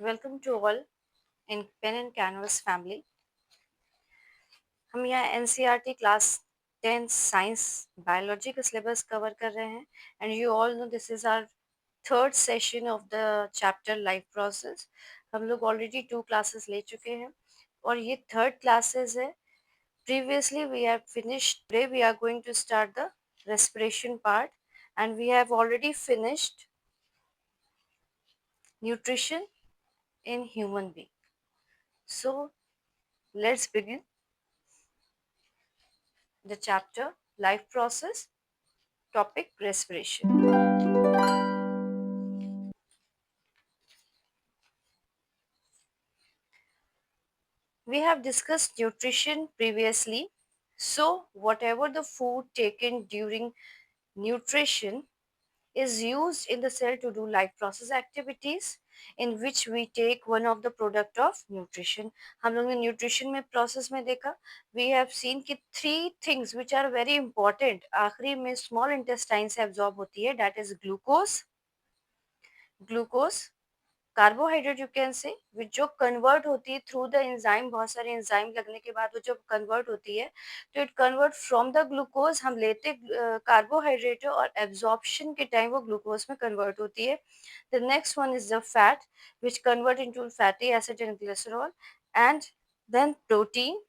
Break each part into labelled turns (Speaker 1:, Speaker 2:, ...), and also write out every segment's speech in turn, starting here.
Speaker 1: Welcome to all in pen and canvas family. हम यहाँ NCERT class 10 science biology का syllabus cover कर रहे हैं and you all know this is our third session of the chapter life process. हम लोग already 2 classes ले चुके हैं और ये थर्ड क्लासेस है। Previously we have finished. Today we are going to start the respiration part and we have already finished nutrition in human being. So let's begin the chapter life process, topic respiration. We have discussed nutrition previously. So whatever the food taken during nutrition is used in the cell to do life process activities in which we take one of the product of nutrition. हम लोग ने nutrition में process में देखा, we have seen कि 3 things which are very important आखिरी में small intestine से absorb होती है, that is glucose, carbohydrate you can say which जो कन्वर्ट होती है थ्रू द एंजाइम, बहुत सारे एंजाइम लगने के बाद वो जब कन्वर्ट होती है तो it convert from the glucose, हम लेते कार्बोहाइड्रेट और एब्जॉर्प्शन के टाइम वो ग्लूकोज में कन्वर्ट होती है। The next one is the fat which convert into fatty acid and glycerol and then protein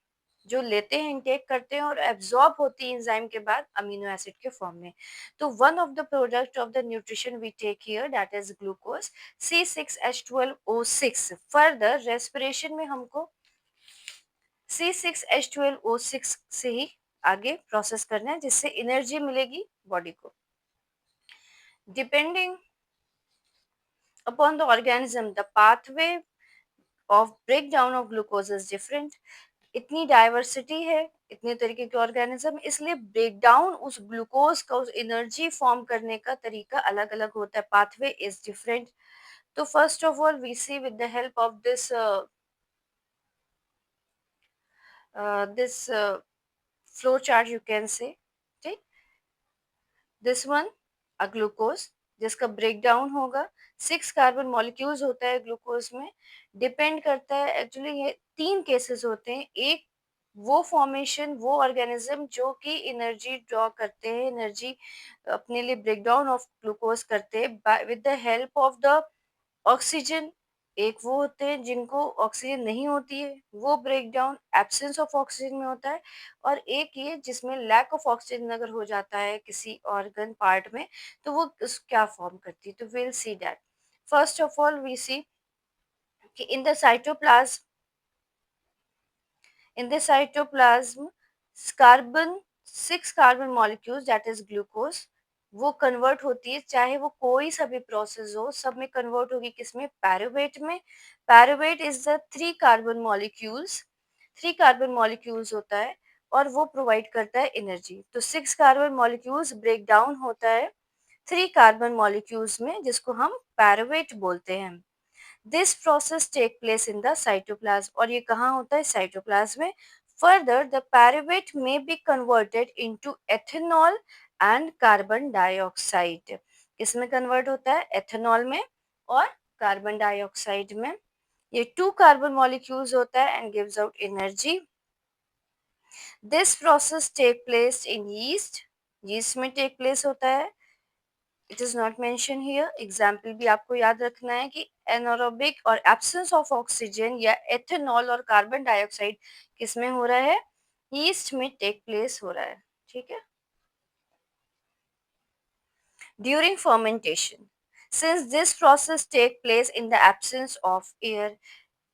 Speaker 1: जो लेते हैं, इनटेक करते हैं और एब्जॉर्ब होती है एंजाइम के बाद अमीनो एसिड के फॉर्म में। तो one of the product of the nutrition we take here that is glucose C6H12O6। Further respiration में हमको C6H12O6 से ही आगे प्रोसेस करना है जिससे एनर्जी मिलेगी बॉडी को। Depending upon the organism the pathway of break down of glucose is different. इतनी डाइवर्सिटी है, इतने तरीके के ऑर्गेनिज्म, इसलिए ब्रेक डाउन उस ग्लूकोज का उस एनर्जी फॉर्म करने का तरीका अलग अलग होता है, पाथवे इज डिफरेंट। तो first of all we see with the help of this flow chart you can say, ठीक। दिस वन अ ग्लूकोज जिसका ब्रेक डाउन होगा, 6 कार्बन मॉलिक्यूल्स होता है ग्लूकोज में। डिपेंड करता है, एक्चुअली ये 3 केसेस होते हैं। एक वो फॉर्मेशन, वो ऑर्गेनिज्म जो कि एनर्जी ड्रॉ करते हैं, एनर्जी अपने लिए ब्रेक डाउन ऑफ ग्लूकोज करते हैं with the help of the oxygen. एक वो होते हैं जिनको ऑक्सीजन नहीं होती है, वो break down absence of oxygen में होता है। और एक ये जिसमें लैक ऑफ ऑक्सीजन अगर हो जाता है किसी ऑर्गन पार्ट में तो वो क्या फॉर्म करती है, तो will see that. First of all we see कि in the cytoplasm carbon 6 carbon molecules that is glucose वो कन्वर्ट होती है, चाहे वो कोई सा भी प्रोसेस हो, सब में कन्वर्ट होगी किसमें, पैरुवेट में। पैरुवेट इज द 3 कार्बन मॉलिक्यूल्स होता है और वो प्रोवाइड करता है एनर्जी। तो 6 कार्बन मॉलिक्यूल्स ब्रेक डाउन होता है 3 कार्बन मॉलिक्यूल्स में जिसको हम पैरुवेट बोलते हैं। This process take place in the cytoplasm और ये कहाँ होता है, साइटोप्लाज्म में। फर्दर द पैरुवेट में be converted into ethanol and carbon dioxide. किसमें कन्वर्ट होता है, एथेनॉल में और कार्बन डाइऑक्साइड में। ये 2 कार्बन मॉलिक्यूल्स होता है and gives out energy. This process take place in yeast, yeast में टेक प्लेस होता है। It is not mention here. Example भी आपको याद रखना है कि एनारोबिक और एब्सेंस ऑफ ऑक्सीजन या एथेनॉल और कार्बन डाइऑक्साइड किसमें हो रहा है, यीस्ट में टेक प्लेस हो रहा है, ठीक है। During fermentation since this process take place in the absence of air,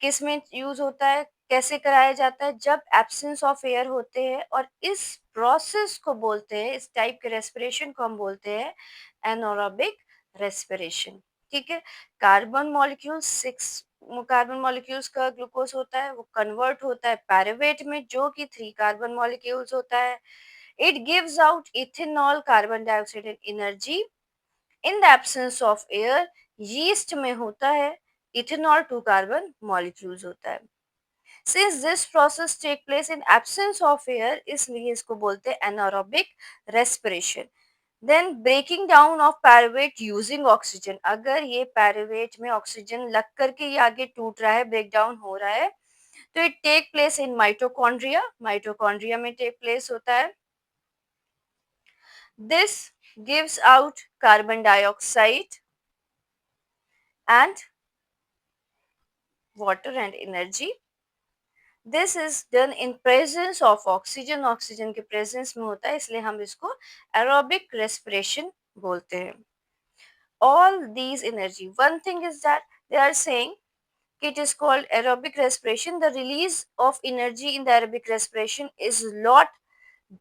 Speaker 1: किस में यूज होता है, कैसे कराया जाता है, जब एब्सेंस ऑफ एयर होते हैं। और इस प्रोसेस को बोलते हैं, इस टाइप के रेस्पिरेशन को हम बोलते हैं एनारोबिक रेस्पिरेशन, ठीक है। कार्बन मॉलिक्यूल 6 कार्बन मॉलिक्यूल्स का ग्लूकोज होता है, वो कन्वर्ट होता है पैरुवेट में जो कि 3 कार्बन मॉलिक्यूल्स होता है। It gives out ethanol, carbon dioxide and energy. In the absence of air, yeast में होता है इथेनॉल 2 कार्बन मॉलिक्यूल्स होता है। Since this process take place in absence of air, इसलिए इसको बोलते हैं anaerobic respiration. Then breaking down of pyruvate using oxygen, अगर ये पायरुवेट में ऑक्सीजन लग करके ये आगे टूट रहा है, ब्रेक डाउन हो रहा है, तो it take place in mitochondria, mitochondria में टेक प्लेस होता है. This gives out carbon dioxide and water and energy. This is done in presence of oxygen. Oxygen के प्रेजेंस में होता है, इसलिए हम इसको एरोबिक रेस्पिरेशन बोलते हैं. All these energy, one thing is that they are saying it is called aerobic respiration. The release of energy in the aerobic respiration is lot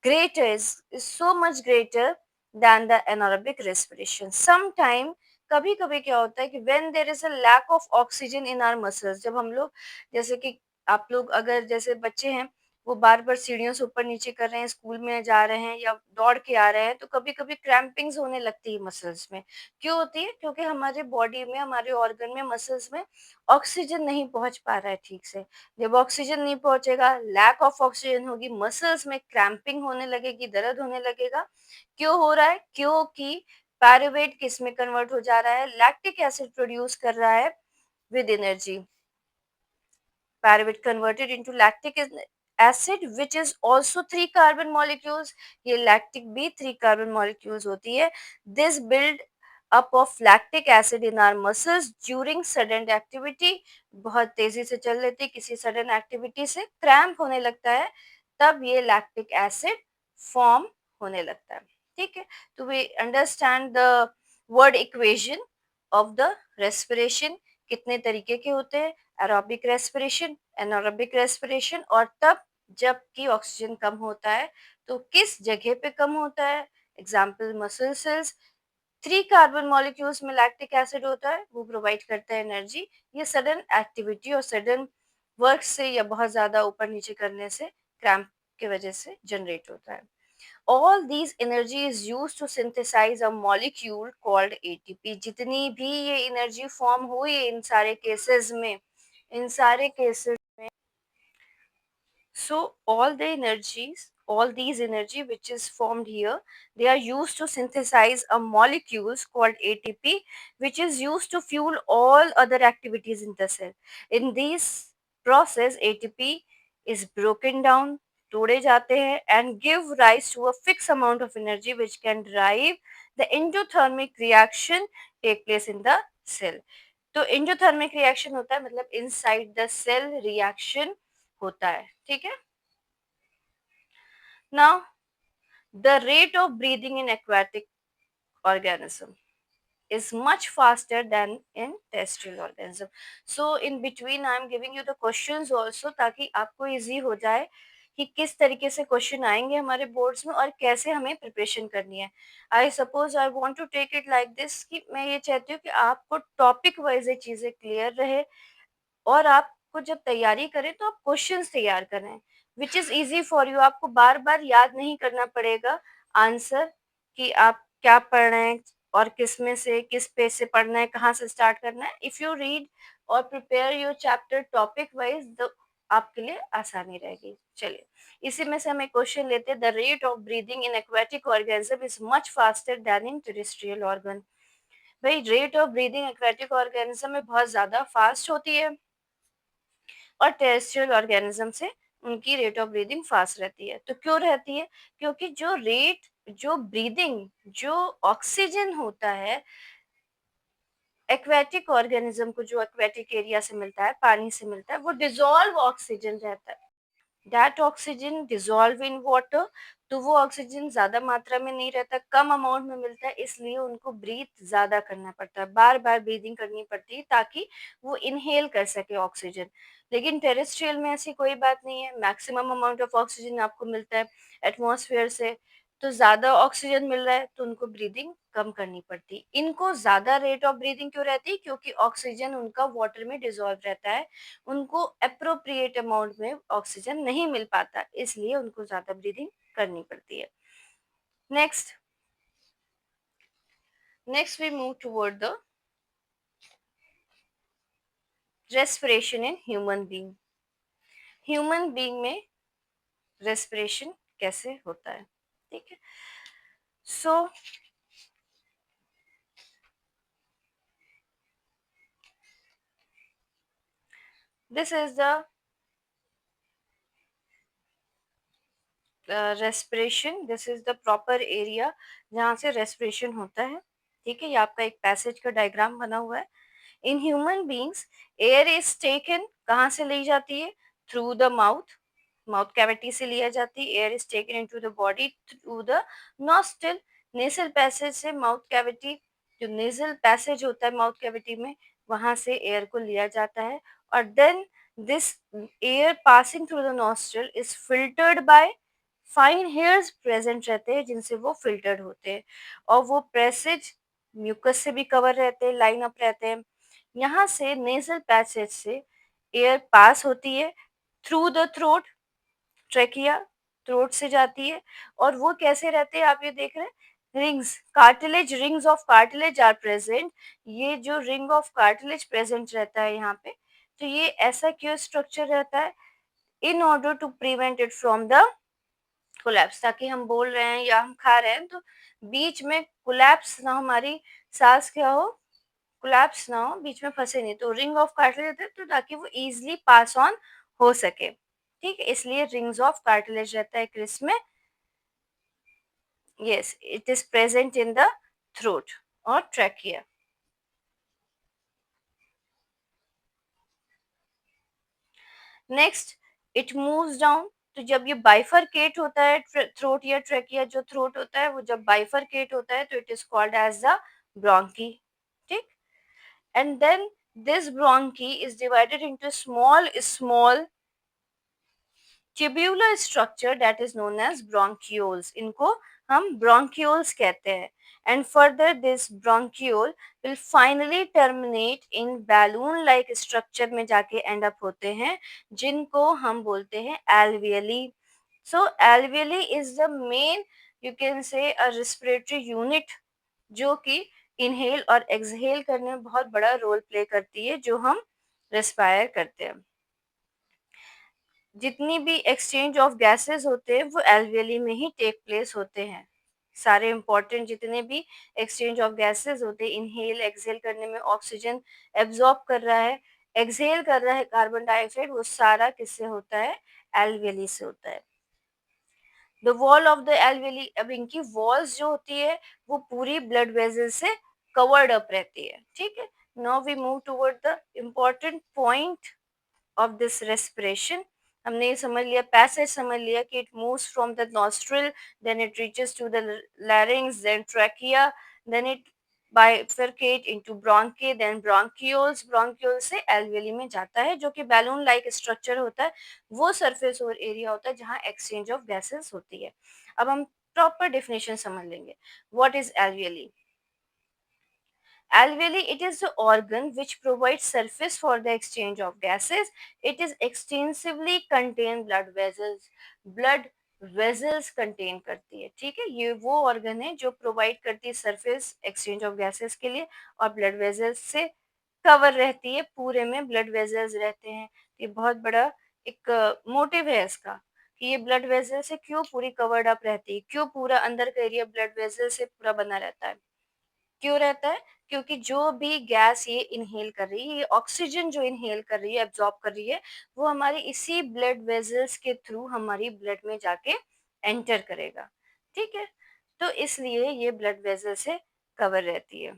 Speaker 1: greater, is so much greater than the anaerobic respiration. Sometime कभी कभी क्या होता है कि when there is a lack of oxygen in our muscles, जब हम लोग जैसे कि आप लोग अगर जैसे बच्चे हैं वो बार बार सीढ़ियों से ऊपर नीचे कर रहे हैं, स्कूल में जा रहे हैं या दौड़ के आ रहे हैं, तो कभी कभी क्रैम्पिंग्स होने लगती है मसल्स में. क्यों होती है? क्योंकि हमारे बॉडी में, हमारे ऑर्गन में, मसल्स में ऑक्सीजन नहीं पहुंच पा रहा है ठीक से. जब ऑक्सीजन नहीं पहुंचेगा, लैक ऑफ ऑक्सीजन होगी, मसल्स में क्रैम्पिंग होने लगेगी, दर्द होने लगेगा. क्यों हो रहा है? क्योंकि पायरुवेट किस में कन्वर्ट हो जा रहा है? लैक्टिक एसिड प्रोड्यूस कर रहा है with energy. Pyruvate converted into lactic acid which is also 3 carbon molecules. ये lactic भी 3 carbon molecules होती है. This build up of lactic acid in our muscles during sudden activity, बहुत तेजी से चल लेती किसी sudden activity से cramp होने लगता है, तब ये lactic acid form होने लगता है. ठीक है, तो we understand the word equation of the respiration. कितने तरीके के होते हैं? एरोबिक रेस्पिरेशन, एनारोबिक रेस्पिरेशन, और तब जबकि ऑक्सीजन कम होता है तो किस जगह पे कम होता है? Example muscle cells. 3 carbon molecules में लैक्टिक एसिड होता है, वो प्रोवाइड करता है एनर्जी. ये सडन एक्टिविटी और सडन वर्क से या बहुत ज्यादा ऊपर नीचे करने से, क्रैम्प की वजह से जनरेट होता है. All these energy is used to synthesize a molecule called ATP. जितनी भी ये एनर्जी फॉर्म हुई इन सारे केसेस में, इन सारे cases, so all these energy which is formed here, they are used to synthesize a molecules called ATP, which is used to fuel all other activities in the cell. In this process, ATP is broken down, तोड़े जाते हैं, and give rise to a fixed amount of energy which can drive the endothermic reaction take place in the cell. तो endothermic reaction होता है, मतलब inside the cell reaction होता है. ठीक है. Now the rate of breathing in aquatic organism is much faster than in terrestrial organism. So in between I am giving you the questions also, ताकि आपको easy हो जाए कि किस तरीके से क्वेश्चन आएंगे हमारे बोर्ड्स में और कैसे हमें प्रिपरेशन करनी है. I suppose I want to take it like this कि मैं ये चाहती हूँ कि आपको टॉपिक वाइज ये चीजें क्लियर रहे, और आपको जब तैयारी करें तो आप क्वेश्चंस तैयार करें which is easy for you. आपको बार बार याद नहीं करना पड़ेगा आंसर कि आप क्या पढ़ रहे हैं और किस में से किस पेज से पढ़ना है, कहाँ से स्टार्ट करना है. इफ यू रीड और prepare your chapter topic wise, तो आपके लिए आसानी रहेगी. चलिए, इसी में से हम एक क्वेश्चन लेते हैं. The rate of breathing in aquatic organism is much faster than in terrestrial organ. भाई, rate of breathing aquatic organism में बहुत ज्यादा फास्ट होती है और टेरेस्ट्रियल ऑर्गेनिज्म से उनकी रेट ऑफ ब्रीदिंग फास्ट रहती है. तो क्यों रहती है? क्योंकि जो ब्रीदिंग, जो ऑक्सीजन होता है एक्वेटिक ऑर्गेनिज्म को, जो एक्वेटिक एरिया से मिलता है, पानी से मिलता है, वो डिजोल्व ऑक्सीजन रहता है. That oxygen dissolve in water. तो वो ऑक्सीजन ज्यादा मात्रा में नहीं रहता, कम अमाउंट में मिलता है, इसलिए उनको ब्रीथ ज्यादा करना पड़ता है, बार बार ब्रीदिंग करनी पड़ती है ताकि वो इनहेल कर सके ऑक्सीजन. लेकिन टेरेस्ट्रियल में ऐसी कोई बात नहीं है, मैक्सिमम अमाउंट ऑफ ऑक्सीजन आपको मिलता है एटमॉस्फेयर से. तो ज्यादा ऑक्सीजन मिल रहा है तो उनको ब्रीदिंग कम करनी पड़ती. इनको ज्यादा रेट ऑफ ब्रीदिंग क्यों रहती है? क्योंकि ऑक्सीजन उनका वाटर में डिजोल्व रहता है, उनको अप्रोप्रिएट अमाउंट में ऑक्सीजन नहीं मिल पाता, इसलिए उनको ज्यादा ब्रीदिंग करनी पड़ती है. Next next we move toward the respiration in human being. Human being में रेस्पिरेशन कैसे होता है? ठीक है. So this is the respiration, this is the proper area जहाँ से रेस्पिरेशन होता है। ठीक है, ये आपका एक पैसेज का डायग्राम बना हुआ है। In human beings air is taken कहाँ से ली जाती है? Through the mouth, mouth cavity से लिया जाती है। Air is taken into the body through the nostril, nasal passage से माउथ कैविटी, जो नेजल पैसेज होता है माउथ कैविटी में, वहां से एयर को लिया जाता है। और then this air passing through the nostril is filtered by fine hairs present रहते हैं जिनसे वो फिल्टर्ड होते हैं, और वो पैसेज म्यूकस से भी कवर रहते हैं, लाइन अप रहते हैं। यहाँ से नेजल पैसेज से एयर पास होती है through the throat, trachea, throat से जाती है। और वो कैसे रहते हैं आप ये देख रहे हैं, rings, cartilage, rings of cartilage are present. ये जो रिंग ऑफ कार्टिलेज प्रेजेंट रहता है यहाँ पे, तो ये ऐसा क्यों स्ट्रक्चर रहता है? In order to prevent it from the collapse, ताकि हम बोल रहे हैं या हम खा रहे हैं तो बीच में कोलैप्स ना हो, हमारी सांस क्या हो, कोलैप्स ना हो, बीच में फंसे नहीं, तो रिंग ऑफ कार्टिलेज है तो ताकि वो इजीली पास ऑन हो सके। ठीक है, इसलिए रिंग्स ऑफ कार्टिलेज रहता है क्रिस में। Yes, it is present in the throat और trachea. Next, it moves down. तो जब ये बाइफरकेट होता है, थ्रोट या ट्रैकिया, जो थ्रोट होता है वो जब बाइफरकेट होता है तो it is called as the bronchi. ठीक, and then this bronchi is divided into small tubular structure that is known as bronchioles, इनको हम bronchioles कहते हैं। And further this bronchiole will finally terminate in balloon like structure में जाके end up होते हैं, जिनको हम बोलते हैं alveoli. So alveoli is the main, you can say, a respiratory unit जो कि इनहेल और एक्सहेल करने में बहुत बड़ा रोल प्ले करती है, जो हम रेस्पायर करते हैं। जितनी भी एक्सचेंज ऑफ गैसेस होते हैं वो एल्वेली में ही टेक प्लेस होते हैं। सारे इंपॉर्टेंट जितने भी एक्सचेंज ऑफ गैसेस होते हैं, इनहेल एक्सहेल करने में ऑक्सीजन एब्जॉर्ब कर रहा है, एक्सहेल कर रहा है कार्बन डाइऑक्साइड, वो सारा किससे होता है? एल्वेली से होता है। The wall of the alveoli, अब इनकी वॉल्स जो होती है वो पूरी ब्लड वेसल से कवर्ड अप रहती है। ठीक है, now we move toward the important point of this respiration. हमने ये समझ लिया, पैसेज समझ लिया कि it moves from the nostril, then it reaches to the larynx, then trachea, then it bifurcate into bronchi, then bronchioles, bronchioles से alveoli में जाता है, जो कि बैलून लाइक स्ट्रक्चर होता है। वो सरफेस और एरिया होता है जहाँ एक्सचेंज ऑफ गैसेस होती है। अब हम प्रॉपर डेफिनेशन समझ लेंगे। What is alveoli? Alveoli, it is the organ which provides surface for the exchange of gases. It is extensively contain blood vessels. Blood vessels contain करती है। ठीक है, ये वो organ है जो provide करती है surface exchange of gases के लिए, और blood vessels से cover रहती है, पूरे में blood vessels रहते हैं। ये बहुत बड़ा एक मोटिव है इसका, कि ये ब्लड वेसल से क्यों पूरी कवर्ड अप रहती है, क्यों पूरा अंदर का एरिया ब्लड वेसल से पूरा बना रहता है। क्यों रहता है? क्योंकि जो भी गैस ये इनहेल कर रही है, ये ऑक्सीजन जो इनहेल कर रही है, एब्जॉर्ब कर रही है, वो हमारी इसी ब्लड वेसल्स के थ्रू हमारी ब्लड में जाके एंटर करेगा। ठीक है, तो इसलिए ये ब्लड वेसल से कवर रहती है।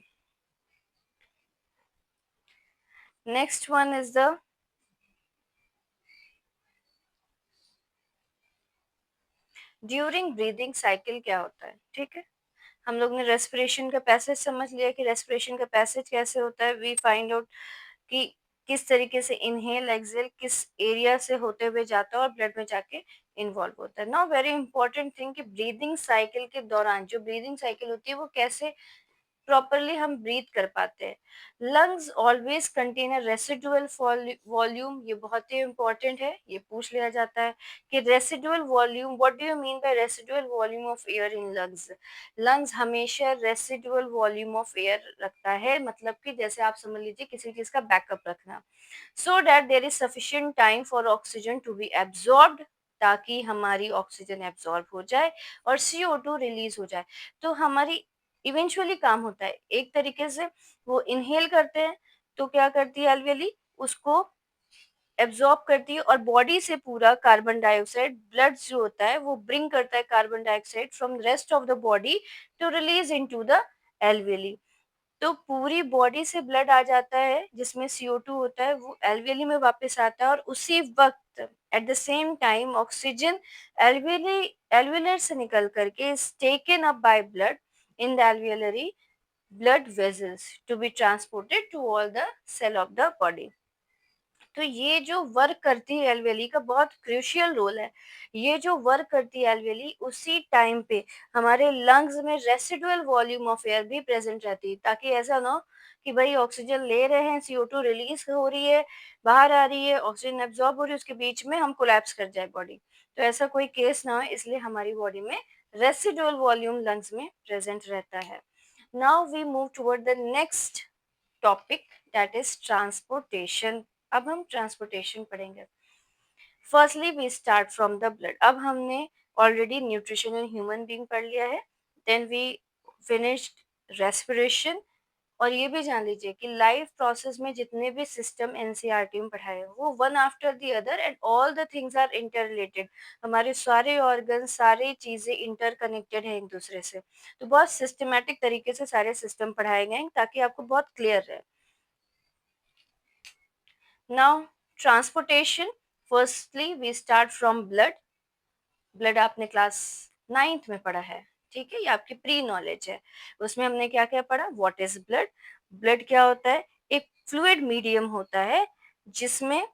Speaker 1: Next one is the during breathing cycle क्या होता है। ठीक है, हम लोग ने रेस्पिरेशन का पैसेज समझ लिया कि रेस्पिरेशन का पैसेज कैसे होता है। वी फाइंड आउट कि किस तरीके से इनहेल एक्सहेल किस एरिया से होते हुए जाता है और ब्लड में जाके इन्वॉल्व होता है। नाउ वेरी इंपॉर्टेंट थिंग कि ब्रीदिंग साइकिल के दौरान जो ब्रीदिंग साइकिल होती है वो कैसे प्रॉपरली हम ब्रीथ कर पाते हैं। Lungs always contain a residual volume, ये बहुत ही इंपॉर्टेंट है, ये पूछ लिया जाता है कि residual volume, what do you mean by residual volume of air in lungs. Lungs हमेशा रेसिडुअल वॉल्यूम ऑफ एयर रखता है, मतलब कि जैसे आप समझ लीजिए किसी चीज का बैकअप रखना, so that there is sufficient time for oxygen to be absorbed, ताकि हमारी ऑक्सीजन एब्जॉर्ब हो जाए और CO2 रिलीज हो जाए। तो हमारी इवेंचुअली काम होता है एक तरीके से, वो इनहेल करते हैं तो क्या करती है एल्वेली, उसको एब्जॉर्ब करती है और बॉडी से पूरा कार्बन डाइऑक्साइड ब्लड जो होता है वो ब्रिंग करता है carbon dioxide from rest of the body to release into the alveoli. तो पूरी बॉडी से ब्लड आ जाता है जिसमें CO2 होता है वो एल्वियली में वापस आता है और उसी वक्त at the same time oxygen alveoli alveolar से निकल करके is taken up by blood in the alveolary blood vessels to be transported to all the cell of the body. तो ये जो वर्क करती है एल्वेली का बहुत क्रूशियल रोल है। ये जो वर्क करती है एल्वेली उसी टाइम पे हमारे लंग्स में रेसिडुअल वॉल्यूम ऑफ एयर भी प्रेजेंट रहती है ताकि ऐसा ना हो कि भाई ऑक्सीजन ले रहे हैं CO2 रिलीज हो रही है बाहर आ रही है ऑक्सीजन एब्जॉर्ब हो रही है उसके बीच में हम कोलैप्स कर जाए बॉडी। तो ऐसा कोई केस ना हो इसलिए हमारी बॉडी में रेसिडुअल वॉल्यूम लंग्स में प्रेजेंट रहता है। Now we move toward the next topic that is transportation. अब हम ट्रांसपोर्टेशन पढ़ेंगे। Firstly we start from the blood. अब हमने already nutrition in human being पढ़ लिया है। Then we finished respiration. और ये भी जान लीजिए कि लाइफ प्रोसेस में जितने भी सिस्टम एनसीईआरटी में पढ़ाए हैं, वो one after the other and all the things are interrelated. हमारे सारे ऑर्गन सारी चीजें इंटरकनेक्टेड है एक दूसरे से। तो बहुत सिस्टमेटिक तरीके से सारे सिस्टम पढ़ाए गए हैं ताकि आपको बहुत क्लियर रहे। Now, transportation. Firstly, we start from blood. Blood आपने क्लास 9th में पढ़ा है, ठीक है, ये आपकी प्री नॉलेज है। उसमें हमने क्या क्या पढ़ा, व्हाट इज ब्लड। ब्लड क्या होता है, एक फ्लूइड मीडियम होता है जिसमें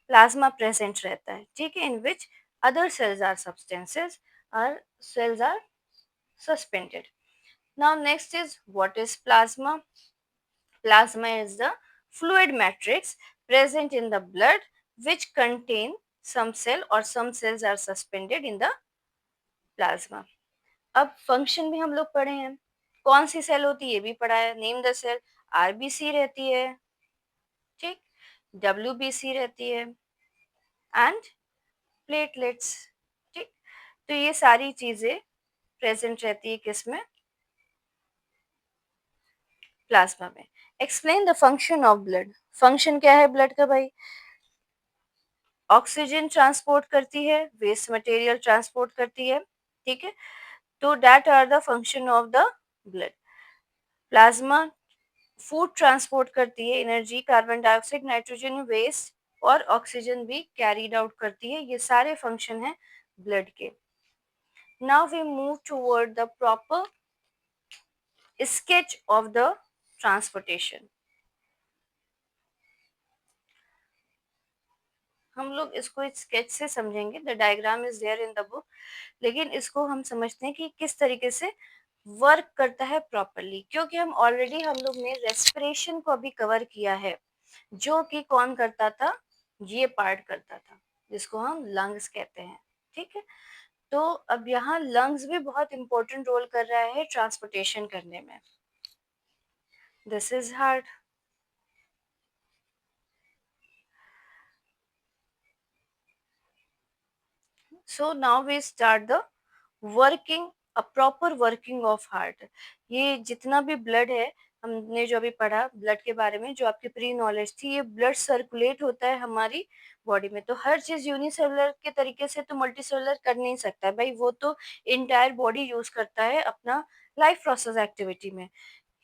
Speaker 1: प्लाज्मा प्रेजेंट रहता है, ठीक है, in which other cells are substances और cells are suspended. Now next is what is plasma. Plasma is the fluid matrix present in the blood which contain some cell or some cells are suspended in the plasma. अब function भी हम लोग पढ़े हैं। कौन सी cell होती है ये भी पढ़ा है। Name the cell. RBC रहती है, ठीक, WBC रहती है एंड प्लेटलेट्स, ठीक। तो ये सारी चीजें प्रेजेंट रहती है किसमें, प्लाज्मा में। Explain the function of blood. Function क्या है ब्लड का भाई, ऑक्सीजन ट्रांसपोर्ट करती है, वेस्ट मटेरियल ट्रांसपोर्ट करती है, ठीक है। तो that are the function of the blood. Plasma food transport करती है, energy, carbon dioxide, nitrogen, waste और ऑक्सीजन भी कैरीड आउट करती है। ये सारे फंक्शन हैं ब्लड के। Now we move toward the proper sketch of the transportation. हम लोग इसको स्केच से समझेंगे, the diagram is there in the book, लेकिन इसको हम समझते हैं कि किस तरीके से वर्क करता है प्रॉपरली, क्योंकि हम ऑलरेडी हम लोग ने रेस्पिरेशन को अभी कवर किया है, जो कि कौन करता था, ये पार्ट करता था जिसको हम लंग्स कहते हैं, ठीक है। तो अब यहाँ लंग्स भी बहुत इंपॉर्टेंट रोल कर रहा है ट्रांसपोर्टेशन करने में। This is heart. So now we start the working, a proper working of heart. ये जितना भी ब्लड है, हमने जो अभी पढ़ा ब्लड के बारे में, जो आपकी प्री नॉलेज थी, ये ब्लड सर्कुलेट होता है हमारी बॉडी में। तो हर चीज यूनिसेलुलर के तरीके से तो मल्टीसेलुलर कर नहीं सकता है भाई, वो तो इंटायर बॉडी यूज करता है अपना लाइफ प्रोसेस एक्टिविटी में।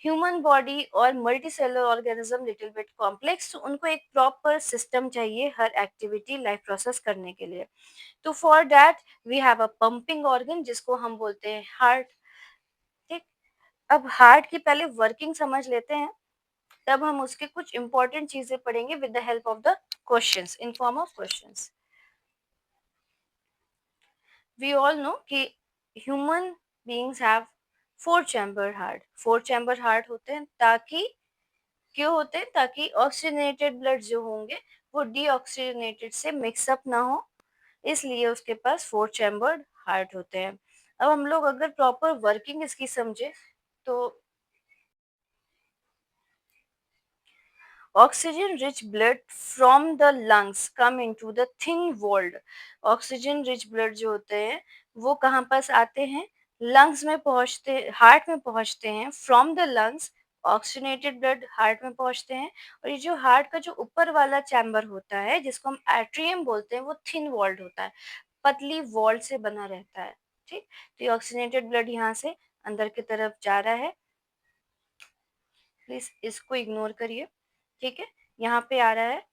Speaker 1: ह्यूमन बॉडी और multi cellular organism little bit complex, तो उनको एक प्रॉपर सिस्टम चाहिए हर एक्टिविटी लाइफ प्रोसेस करने के लिए। तो for that we have a pumping organ जिसको हम बोलते हैं हार्ट, ठीक। अब हार्ट की पहले वर्किंग समझ लेते हैं, तब हम उसके कुछ इंपॉर्टेंट चीजें पढ़ेंगे with the help of the questions, in form of questions. We all know कि human beings have 4 chamber heart. 4 chamber heart होते हैं ताकि, क्यों होते हैं, ताकि ऑक्सीजनेटेड ब्लड जो होंगे वो डीऑक्सीजनेटेड से मिक्सअप ना हो, इसलिए उसके पास 4 चैम्बर्ड हार्ट होते हैं। अब हम लोग अगर प्रॉपर वर्किंग इसकी समझे तो oxygen rich blood from the lungs come into the thin walled. Oxygen rich blood जो होते हैं वो कहाँ पास आते हैं, लंग्स में पहुंचते, हार्ट में पहुंचते हैं from the lungs, oxygenated blood heart में पहुंचते हैं। और ये जो हार्ट का जो ऊपर वाला चैम्बर होता है जिसको हम एट्रियम बोलते हैं वो थिन वॉल्ड होता है, पतली वॉल से बना रहता है। ठीक, तो ये ऑक्सीजनेटेड ब्लड यहाँ से अंदर की तरफ जा रहा है, प्लीज इसको इग्नोर करिए। ठीक है, यहाँ पे आ रहा है,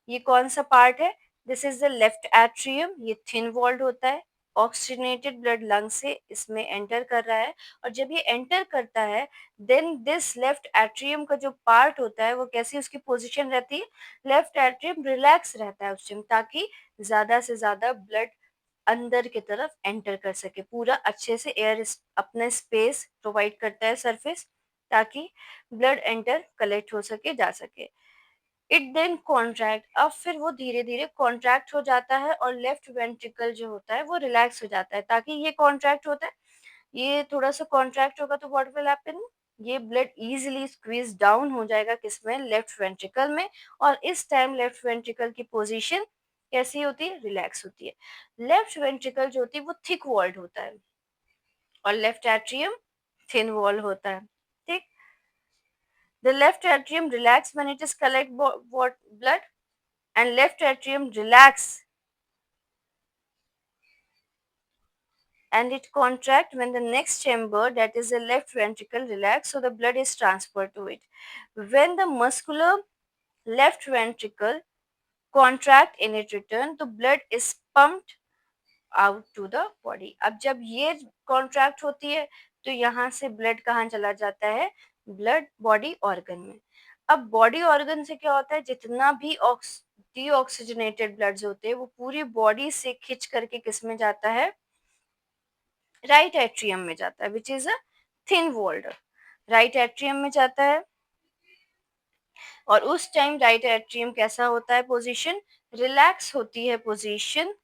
Speaker 1: ये कौन सा पार्ट है, this is the left atrium, ये थिन वॉल्ड होता है। ऑक्सीजनेटेड ब्लड लंग से इसमें एंटर कर रहा है, और जब ये एंटर करता है देन दिस लेफ्ट एट्रियम का जो पार्ट होता है वो कैसी उसकी पोजीशन रहती है, लेफ्ट एट्रियम रिलैक्स रहता है उस टाइम, ताकि ज्यादा से ज्यादा ब्लड अंदर की तरफ एंटर कर सके, पूरा अच्छे से एयर अपना स्पेस प्रोवाइड करता है सरफेस, ताकि ब्लड एंटर कलेक्ट हो सके, जा सके। इट देन कॉन्ट्रैक्ट, अब फिर वो धीरे धीरे कॉन्ट्रैक्ट हो जाता है और लेफ्ट वेंट्रिकल जो होता है वो रिलैक्स हो जाता है। ताकि ये कॉन्ट्रैक्ट होता है, ये थोड़ा सा कॉन्ट्रैक्ट होगा तो व्हाट विल हैपन, ये ब्लड इजीली स्क्वीज डाउन हो जाएगा किसमें, लेफ्ट वेंट्रिकल में। और इस टाइम लेफ्ट वेंट्रिकल की पोजीशन कैसी होती है, रिलैक्स होती है। लेफ्ट वेंट्रिकल जो होती है वो थिक वॉल्ड होता है और लेफ्ट एट्रियम थिन वॉल होता है। ठीक, the left atrium relax when it is collect what blood, and left atrium relax and it contract when the next chamber, that is the left ventricle, relax, so the blood is transferred to it. When the muscular left ventricle contract in its return, the blood is pumped out to the body. अब जब ये contract होती है तो यहाँ से blood कहाँ चला जाता है, ब्लड बॉडी ऑर्गन में। अब बॉडी ऑर्गन से क्या होता है, जितना भी डीऑक्सीजनेटेड ब्लड्स होते हैं वो पूरी बॉडी से खिंच करके किस में जाता है, राइट एट्रियम में जाता है, which is a thin walled, right atrium में जाता है। और उस टाइम राइट एट्रियम कैसा होता है, पोजीशन रिलैक्स होती है position.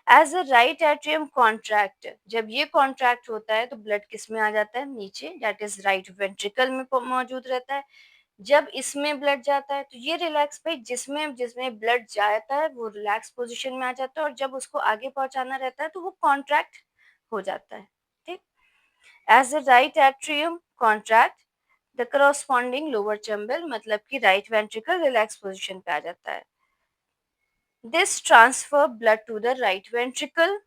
Speaker 1: As a right atrium contract, जब ये कॉन्ट्रैक्ट होता है तो ब्लड किस में आ जाता है, नीचे, दैट इज राइट वेंट्रिकल में मौजूद रहता है। जब इसमें ब्लड जाता है तो ये रिलैक्स, भाई जिसमें जिसमें ब्लड जाता है वो रिलैक्स पोजीशन में आ जाता है, और जब उसको आगे पहुंचाना रहता है तो वो कॉन्ट्रैक्ट हो जाता है। ठीक, as a right atrium contract the corresponding lower chamber, मतलब कि राइट वेंट्रिकल रिलैक्स पोजीशन पे आ जाता है। This transfer blood to the right ventricle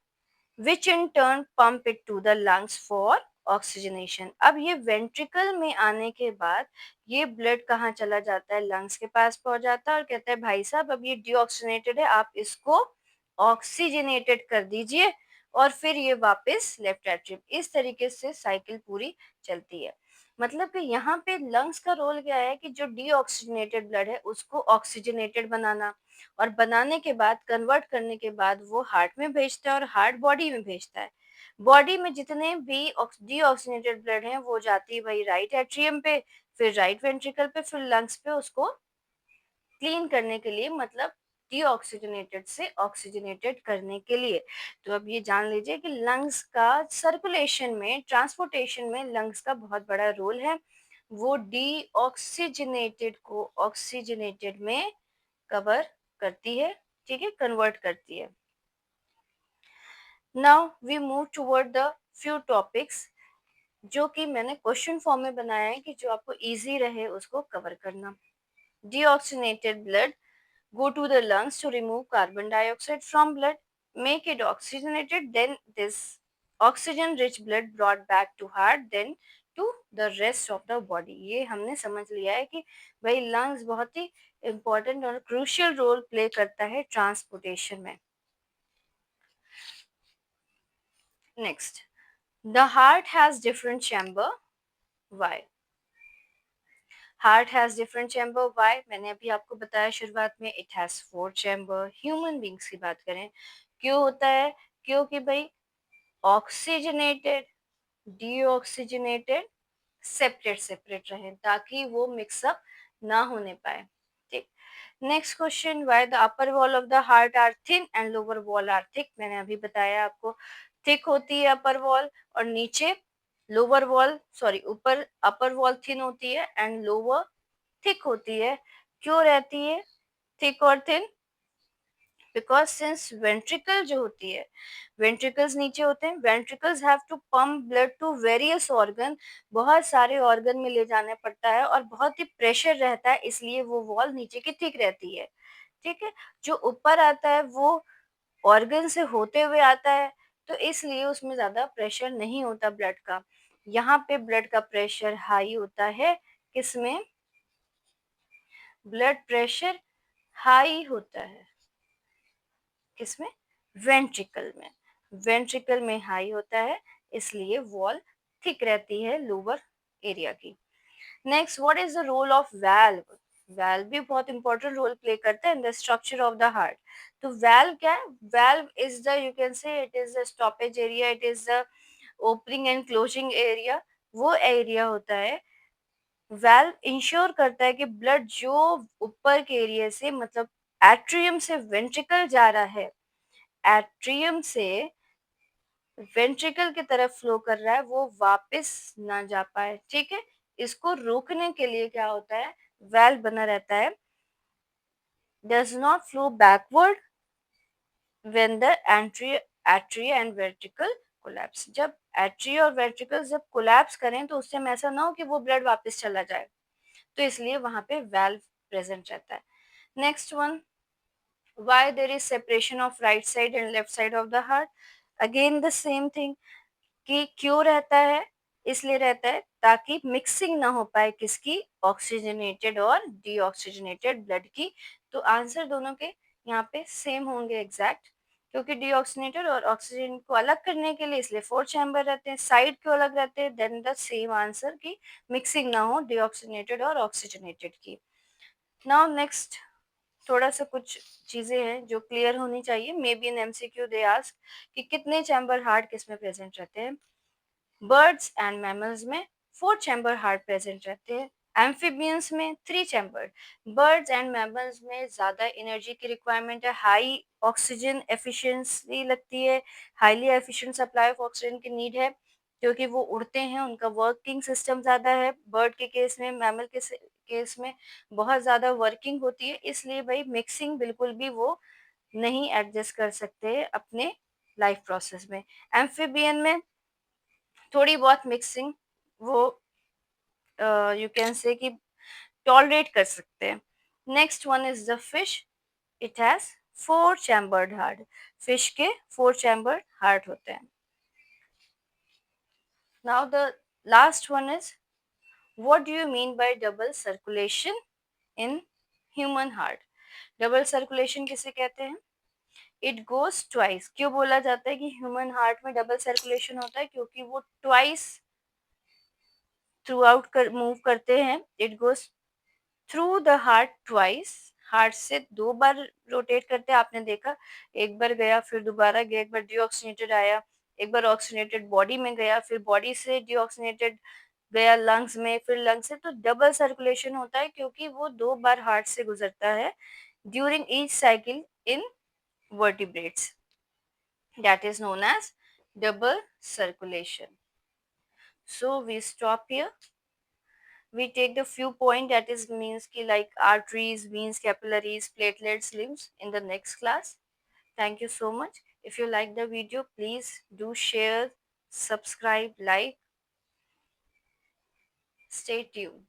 Speaker 1: which in turn pump it to the lungs for oxygenation। अब ये वेंट्रिकल में आने के बाद ये ब्लड कहाँ चला जाता है, लंग्स के पास पहुंच जाता है और कहता है भाई साहब अब ये डीऑक्सीजनेटेड है, आप इसको ऑक्सीजनेटेड कर दीजिए, और फिर ये वापस लेफ्ट एट्रियम, इस तरीके से साइकिल पूरी चलती है। मतलब कि यहाँ पे लंग्स का रोल क्या है कि जो डीऑक्सीजनेटेड ब्लड है उसको ऑक्सीजनेटेड बनाना, और बनाने के बाद कन्वर्ट करने के बाद वो हार्ट में भेजता है और हार्ट बॉडी में भेजता है। बॉडी में जितने भी डीऑक्सीजनेटेड ब्लड हैं वो जाती है भाई राइट एट्रियम पे, फिर राइट वेंट्रिकल पे, फिर लंग्स पे उसको क्लीन करने के लिए, मतलब डीऑक्सीजनेटेड से ऑक्सीजनेटेड करने के लिए। तो अब ये जान लीजिए कि लंग्स का सर्कुलेशन में, ट्रांसपोर्टेशन में लंग्स का बहुत बड़ा रोल है। वो डीऑक्सीजनेटेड को ऑक्सीजनेटेड में कवर करती है, ठीक है, कन्वर्ट करती है। Now we move toward the few topics जो कि मैंने क्वेश्चन फॉर्म में बनाया है कि जो आपको इजी रहे उसको कवर करना। Deoxygenated blood go to the lungs to remove carbon dioxide from blood, make it oxygenated, then this oxygen rich blood brought back to heart, then to the rest of the body। ये हमने समझ लिया है कि भाई lungs बहुत ही important और crucial role play करता है ट्रांसपोर्टेशन में। Next, the heart has different chamber, why? Heart has different chamber, why? मैंने अभी आपको बताया शुरुआत में, it has 4 chamber. Human beings की बात करें, क्यों होता है, क्योंकि भाई ऑक्सीजनेटेड डीऑक्सीजनेटेड सेपरेट सेपरेट रहें ताकि वो मिक्सअप ना होने पाए। ठीक, next question, why the upper wall of the heart are thin and lower wall are thick? मैंने अभी बताया आपको, थिक होती है अपर वॉल और नीचे लोअर वॉल, सॉरी ऊपर अपर वॉल थिन होती है एंड लोअर थिक होती है। क्यों रहती है थिक और थिन? बिकॉज सिंस वेंट्रिकल जो होती है, वेंट्रिकल्स नीचे होते हैं, ventricles have to pump blood to various organ, बहुत सारे ऑर्गन में ले जाना पड़ता है और बहुत ही प्रेशर रहता है, इसलिए वो वॉल नीचे की थिक रहती है। ठीक है, जो ऊपर आता है वो ऑर्गन से होते हुए आता है, तो इसलिए उसमें ज्यादा प्रेशर नहीं होता ब्लड का। यहाँ पे ब्लड का प्रेशर हाई होता है, किसमें? ब्लड प्रेशर हाई होता है किसमें? वेंट्रिकल में। वेंट्रिकल में हाई होता है, इसलिए वॉल थिक रहती है लोअर एरिया की। Next, what is the role of valve? Valve भी बहुत इंपॉर्टेंट रोल प्ले करता है in the structure of the heart. तो वैल्व क्या है? Valve is the, you can say it is the stoppage area, it is the opening and closing area. वो area होता है, वैल्व इंश्योर करता है कि ब्लड जो ऊपर के एरिया से, मतलब एट्रियम से वेंट्रिकल जा रहा है, एट्रियम से वेंट्रिकल की तरफ फ्लो कर रहा है, वो वापस ना जा पाए। ठीक है, इसको रोकने के लिए क्या होता है, वेल्व बना रहता है, does not flow backward when the atria and ventricle collapse. जब एट्रिया और वेंट्रिकल जब कोलैप्स करें तो उस टाइम ऐसा ना हो कि वो ब्लड वापस चला जाए, तो इसलिए वहां पे वेल्व प्रेजेंट रहता है। Next one, why there is separation of right side and left side of the heart? Again the same thing, कि क्यों रहता है? इसलिए रहता है ताकि मिक्सिंग ना हो पाए किसकी? ऑक्सीजनेटेड और डीऑक्सीजनेटेड ब्लड की। तो आंसर दोनों के यहाँ पे सेम होंगे एग्जैक्ट, क्योंकि डीऑक्सीजनेटेड और ऑक्सीजन को अलग करने के लिए इसलिए 4 चैम्बर रहते हैं, साइड क्यों अलग रहते हैं? देन द सेम आंसर की मिक्सिंग ना हो डीऑक्सीजनेटेड और ऑक्सीजनेटेड की। नाउ नेक्स्ट, थोड़ा सा कुछ चीजें हैं जो क्लियर होनी चाहिए, may be in MCQ they ask कि कितने चैम्बर हार्ट किस में प्रेजेंट रहते हैं। बर्ड्स एंड मैमल्स में 4 चैम्बर हार्ट प्रेजेंट रहते हैं, एम्फीबियंस में 3 चैम्बर। बर्ड्स एंड मैमल्स में ज्यादा एनर्जी की रिक्वायरमेंट है, हाई ऑक्सीजन एफिशिएंसी लगती है, highly efficient supply of oxygen की नीड है, क्योंकि वो उड़ते हैं, उनका वर्किंग सिस्टम ज्यादा है। बर्ड के केस में, मैमल के केस में बहुत ज्यादा वर्किंग होती है, इसलिए भाई मिक्सिंग बिल्कुल भी वो नहीं एडजस्ट कर सकते अपने लाइफ प्रोसेस में। एम्फीबियन में थोड़ी बहुत मिक्सिंग वो यू कैन से कि टॉलरेट कर सकते हैं। Next one is the fish, it has 4 chambered heart. Fish के 4 चैम्बर्ड हार्ट होते हैं। Now the last one is, what do you mean by double circulation in human heart? Double circulation किसे कहते हैं? It goes twice. क्यों बोला जाता है कि ह्यूमन हार्ट में डबल सर्कुलेशन होता है? क्योंकि वो ट्वाइस थ्रू आउट कर मूव करते हैं। It goes through the heart twice, heart से 2 बार रोटेट करते हैं, आपने देखा, एक बार गया फिर दोबारा गया, एक बार डीऑक्सीनेटेड आया, एक बार ऑक्सीनेटेड बॉडी में गया, फिर बॉडी से डीऑक्सीनेटेड गया लंग्स में, फिर लंग्स से। तो डबल सर्कुलेशन होता है क्योंकि वो 2 बार हार्ट से गुजरता है during each cycle in vertebrates, that is known as double circulation. So we stop here. We take the few point, that is means ki like arteries, veins, capillaries, platelets, limbs in the next class. Thank you so much. If you like the video, please do share, subscribe, like. Stay tuned.